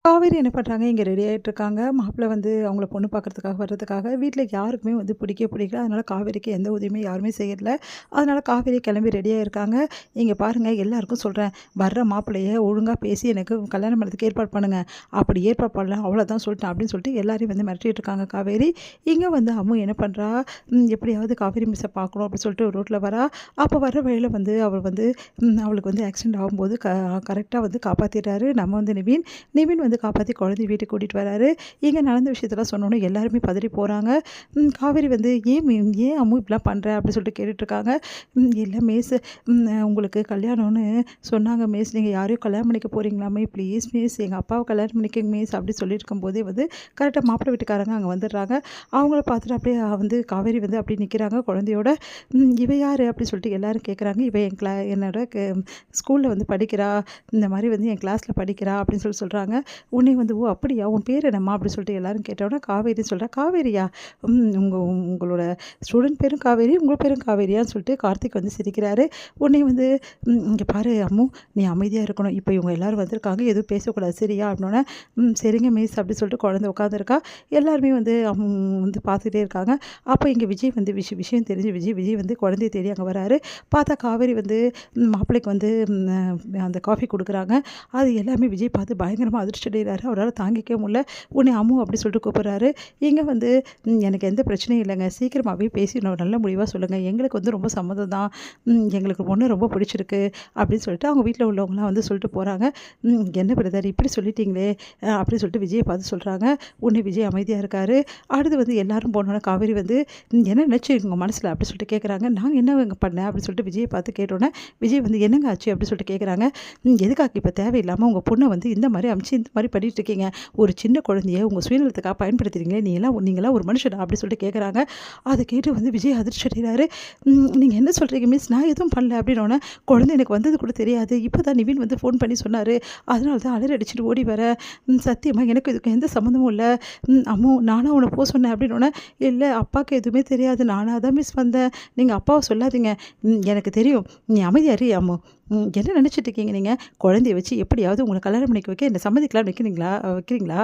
காவேரி என்ன பண்றாங்க, இங்க ரெடி ஆயிட்டுருக்காங்க. மாப்பிள வந்து அவங்கள பொண்ணு பார்க்கறதுக்காக வர்றதுக்காக. வீட்ல யாருக்குமே வந்து பிடிக்கல. அதனால காவேரிக்கு எந்த உதவியுமே யாருமே செய்யல. அதனால காவேரி கிளம்பி ரெடியா இருக்காங்க. இங்க பாருங்க எல்லாருக்கும் சொல்றேன், வர்ற மாப்பிள்ளைய ஒழுங்கா பேசி எனக்கு கல்யாணம் பண்ணதுக்கு ஏற்பாடு பண்ணுங்க. அப்படி ஏற்பாடு பண்ணல அவ்வளோதான் சொல்லிட்டேன் அப்படின்னு சொல்லிட்டு எல்லாரையும் வந்து மிரட்டிட்டு இருக்காங்க காவேரி. இங்க வந்து அம்மு என்ன பண்றா, எப்படியாவது காவேரி மிஸ்ஸ பார்க்கணும் அப்படின்னு சொல்லிட்டு ரோட்ல வரா. அப்ப வர்ற வழியில வந்து அவள் வந்து அவளுக்கு வந்து ஆக்சிடென்ட் ஆகும்போது கரெக்ட்டா வந்து காப்பாத்திட்டாரு நம்ம வந்து நிவின். நிவின் வந்து காப்பாத்தி குழந்தைய வீட்டுக்கு கூட்டிட்டு வராரு. இங்க நடந்த விஷயத்தெல்லாம் சொன்னோனே எல்லாருமே பதறி போறாங்க. காவேரி வந்து ஏன் அம்மு இப்படிலாம் பண்ற? அப்படி சொல்லிட்டு கேட்டுட்ருக்காங்க. இல்ல மிஸ், உங்களுக்கு கல்யாணம்னு சொன்னாங்க மிஸ். நீங்க யாரையும் கல்யாணம் பண்ணிக்க போறீங்களாமே? ப்ளீஸ் மிஸ் எங்க அப்பாவ கல்யாணம் பண்ணிக்கங்க மிஸ் அப்படி சொல்லியிருக்கும்போதே வந்து கரெக்ட்டா மாப்பிள்ளை வீட்டுக்காரங்க அங்க வந்துடுறாங்க. அவங்கள பார்த்துட்டு அப்படியே வந்து காவேரி வந்து அப்படியே நிக்கிறாங்க குழந்தையோட. இவ யாரு? அப்படி சொல்லிட்டு எல்லாரும் கேட்குறாங்க. இவ என்னோட ஸ்கூல்ல வந்து படிக்கிறா. இந்த மாரி வந்து என் கிளாஸ்ல படிக்கிறா அப்படின்னு சொல்றாங்க. உடனே வந்து, "ஓ! அப்படியா? உன் பேர் என்னம்மா?" அப்படி சொல்லிட்டு எல்லாரும் கேட்டோனே, காவேரின்னு சொல்றா. "காவேரியா? உங்களோட ஸ்டூடெண்ட் பேரும் காவேரி, உங்க பேரும் காவேரியான்னு?" சொல்லிட்டு கார்த்திக் வந்து சிரிக்கிறாரு. உடனே வந்து, "இங்க பாரு அம்மு, நீ அமைதியா இருக்கணும். இப்போ இவங்க எல்லாரும் வந்திருக்காங்க. எதுவும் பேசக்கூடாது சரியா?" அப்படின்னோனே, சரிங்க மிஸ்" அப்படி சொல்லிட்டு குழந்தை உட்காந்துருக்கா. எல்லாருமே வந்து வந்து பார்த்துட்டே இருக்காங்க. அப்போ இங்க விஜய் வந்து விஷயம் தெரிஞ்சு விஜய் வந்து குழந்தைய தேடி அங்க வராரு. பார்த்தா காவேரி வந்து மாப்பிள்ளைக்கு வந்து அந்த காஃபி குடுக்குறாங்க. அது எல்லாமே விஜய் பார்த்து பயங்கரமா அதிர்ச்சி அடைகிறாரு. அவரால தாங்கிக்கவே முடியல. உடனே அம்மு அப்படி சொல்லிட்டு கூப்பிடுறாரு. இங்க வந்து எனக்கு எந்த பிரச்சனையும் இல்லைங்க. சீக்கிரமாவே பேசி ஒரு நல்ல முடிவா சொல்லுங்க. எங்களுக்கு வந்து ரொம்ப சம்மதம் தான். எங்களுக்கு பொண்ணு ரொம்ப பிடிச்சிருக்கு அப்படின்னு சொல்லிட்டு அவங்க வீட்ல உள்ளவங்கலாம் வந்து சொல்லிட்டு போறாங்க. என்ன பிரதர் இப்படி சொல்லிட்டீங்களே அப்படின்னு சொல்லிட்டு விஜய பார்த்து சொல்றாங்க. உடனே விஜய் அமைதியா இருக்காரு. அடுத்து வந்து எல்லாரும் போனோனே காவேரி வந்து என்ன நினைச்சீங்க மனசுல அப்படி சொல்லிட்டு கேட்குறாங்க. நாங்க என்னங்க பண்ணேன் அப்படின்னு சொல்லிட்டு விஜய பார்த்து கேட்டோன்னே, விஜய் வந்து என்னங்க ஆச்சு அப்படின்னு சொல்லிட்டு கேட்குறாங்க. எதுக்காக இப்ப தேவையில்லாம உங்க பொண்ண வந்து இந்த மாரி அனுப்பிச்சு இந்த மாரி பண்ணிட்டு இருக்கீங்க. ஒரு சின்ன குழந்தைய உங்க சுயநலத்துக்காக பயன்படுத்துறீங்களே! நீங்கலாம் ஒரு மனுஷனா? அப்படி சொல்லிட்டு கேட்குறாங்க. அத கேட்டு வந்து விஜய் அதிர்ச்சி அடைகிறாரு. நீங்க என்ன சொல்றீங்க மிஸ்? நான் எதுவும் பண்ணல அப்படின்னோனே, குழந்தை எனக்கு வந்தது கூட தெரியாது. இப்ப தான் நிவின் வந்து ஃபோன் பண்ணி சொன்னாரு. அதனால தான் அலறி அடிச்சுட்டு ஓடி வரேன். சத்தியமா எனக்கு இதுக்கும் எந்த சம்மந்தமும் இல்ல. அம்மு நானா உன்ன போ சொன்னேன் அப்படின்னோனே, இல்ல அப்பாக்கு எதுவுமே தெரியாது. நானா தான் மிஸ் வந்தேன். நீங்க அப்பாவ சொல்லாதீங்க. எனக்கு தெரியும். நீ அமைதியா இரு அம்மு. என்ன நினைச்சிட்டு இருக்கீங்க நீங்க? குழந்தைய வச்சு எப்படியாவது உங்கள கல்யாணம் பண்ணிக்க வைக்க என்ன சம்மதிக்கலாம்னு வைக்கிறீங்களா?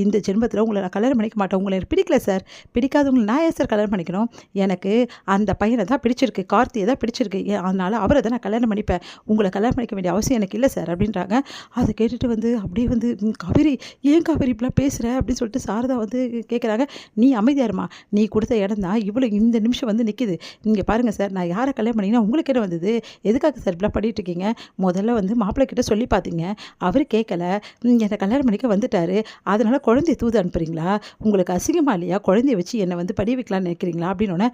இந்த ஜென்மத்தில உங்கள நான் கல்யாணம் பண்ணிக்க மாட்டேன். உங்கள எனக்கு பிடிக்கல சார். பிடிக்காதவங்கள நான் ஏன் சார் கல்யாணம் பண்ணிக்கணும்? எனக்கு அந்த பையன தான் பிடிச்சிருக்கு. கார்த்திய தான் பிடிச்சிருக்கு. அதனால அவர தான் நான் கல்யாணம் பண்ணிப்பேன். உங்கள கல்யாணம் பண்ணிக்க வேண்டிய அவசியம் எனக்கு இல்ல சார் அப்படின்றாங்க. அத கேட்டுட்டு வந்து அப்படியே வந்து காவேரி ஏன் காவேரி இப்படிலாம் பேசுற? அப்படின்னு சொல்லிட்டு சாரதா வந்து கேட்குறாங்க. நீ அமைதியா இரும்மா. நீ குடுத்த இடம் தான் இவ்வளோ இந்த நிமிஷம் வந்து நிக்குது. இங்க பாருங்க சார், நான் யார கல்யாணம் பண்ணிங்கன்னா உங்களுக்கு என்ன வந்தது? எதுக்காக சார் இப்படிலாம் பண்ணிட்டு இருக்கீங்க? முதல்ல வந்து மாப்பிள்ளை கிட்ட சொல்லி பார்த்தீங்க. அவரு கேட்கல. என்ன கல்யாணம் பண்ணிக்க வந்துட்டாரு. அதனால குழந்தைய தூது அனுப்புறீங்களா? உங்களுக்கு அசிங்கமா இல்லையா? குழந்தைய வச்சு என்ன வந்து படிய வைக்கலான்னு நினைக்கிறீங்களா? அப்படின்னோனே,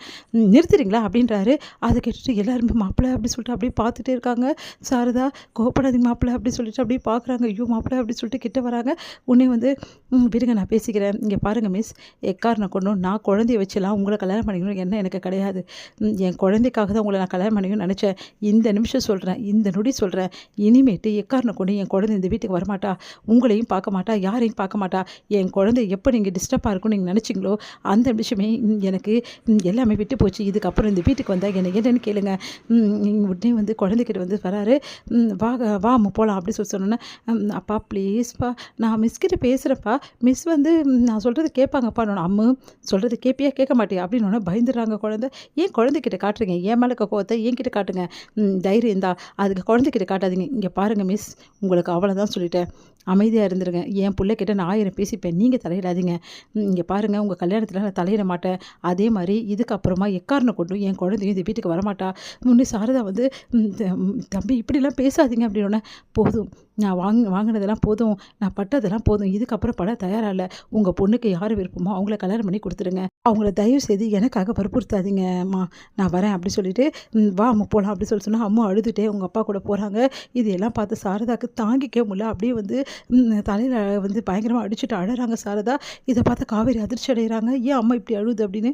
நிறுத்துறீங்களா? அப்படின்றாரு. அத கேட்டுட்டு எல்லாருமே மாப்பிள்ளை அப்படி சொல்லிட்டு அப்படியே பார்த்துட்டே இருக்காங்க. சாரதா கோவப்படாதீங்க மாப்பிள்ளை அப்படி சொல்லிட்டு அப்படியே பார்க்குறாங்க. ஐயோ! மாப்பிள்ளை அப்படி சொல்லிட்டு கிட்ட வராங்க. உடனே வந்து விடுங்க நான் பேசிக்கிறேன். இங்க பாருங்க மிஸ், எக்காரணம் கொண்டும் நான் குழந்தைய வச்சுலாம் உங்கள கல்யாணம் பண்ணிக்கணும்னு எண்ணம் எனக்கு கிடையாது. என் குழந்தைக்காக தான் உங்கள நான் கல்யாணம் பண்ணிக்கணும்னு நினச்சேன். இந்த நிமிஷம் சொல்றேன். இந்த நொடி சொல்றேன். இனிமேட்டு எக்காரணம் கொண்டும் என் குழந்தை இந்த வீட்டுக்கு வரமாட்டா. உங்களையும் பார்க்க மாட்டா. யாரையும் பார்க்க மாட்டா. என் குழந்தை எப்போ நீங்க டிஸ்டர்பா இருக்கும்னு நீங்க நினைச்சீங்களோ, அந்த நிமிஷமே எனக்கு எல்லாமே விட்டு போச்சு. இதுக்கப்புறம் இந்த வீட்டுக்கு வந்தா என்ன என்னன்னு கேளுங்க. உடனே வந்து குழந்தைகிட்ட வந்து வராரு. வா அம்மு போலாம் அப்படி சொன்னோன்னே, அப்பா ப்ளீஸ்ப்பா நான் மிஸ் கிட்ட பேசுறேன்ப்பா. மிஸ் வந்து நான் சொல்றது கேட்பாங்கப்பான்னோன, அம்மு சொல்றது கேட்பியா கேட்க மாட்டியா? அப்படின்னோனே பயந்துடுறாங்க குழந்தை. ஏன் குழந்தைகிட்ட காட்டுறீங்க? என் மேல இருக்க கோவத்த என்கிட்ட காட்டுங்க. தைரியம் தான். அதுக்கு குழந்தைகிட்ட காட்டாதீங்க. இங்க பாருங்க மிஸ், உங்களுக்கு அவ்வளோதான் சொல்லிட்டேன். அமைதியா இருந்துருங்க. என் புள்ளைகிட்ட நான் 1000 பேசிப்பேன். நீங்க தலையிடாதீங்க. இங்க பாருங்க உங்க கல்யாணத்துல நான் தலையிட மாட்டேன். அதே மாரி இதுக்கப்புறமா எக்காரணம் கொண்டும் என் குழந்தையும் இந்த வீட்டுக்கு வரமாட்டா. முன்னே சாரதா வந்து தம்பி இப்படிலாம் பேசாதீங்க அப்படின்னோனே, போதும். நான் வாங்கினதெல்லாம் போதும். நான் பட்டதெல்லாம் போதும். இதுக்கப்புறம் பட தயாரா இல்ல. உங்க பொண்ணுக்கு யார் விருப்பமோ அவங்கள கல்யாணம் பண்ணி குடுத்துருங்க. அவங்கள தயவு செய்து எனக்காக வற்புறுத்தாதீங்கம்மா. நான் வரேன் அப்படி சொல்லிட்டு, வா அம்மா போலாம் அப்படி சொன்னா, அம்மா அழுதுட்டே உங்க அப்பா கூட போறாங்க. இதையெல்லாம் பார்த்து சாரதாக்கு தாங்கிக்கவே முடியல. அப்படியே வந்து தலையில வந்து பயங்கரமா அடிச்சுட்டு அழறாங்க சாரதா. இத பார்த்து காவேரி அதிர்ச்சி அடையறாங்க. ஏன் அம்மா இப்படி அழுவுது அப்படின்னு.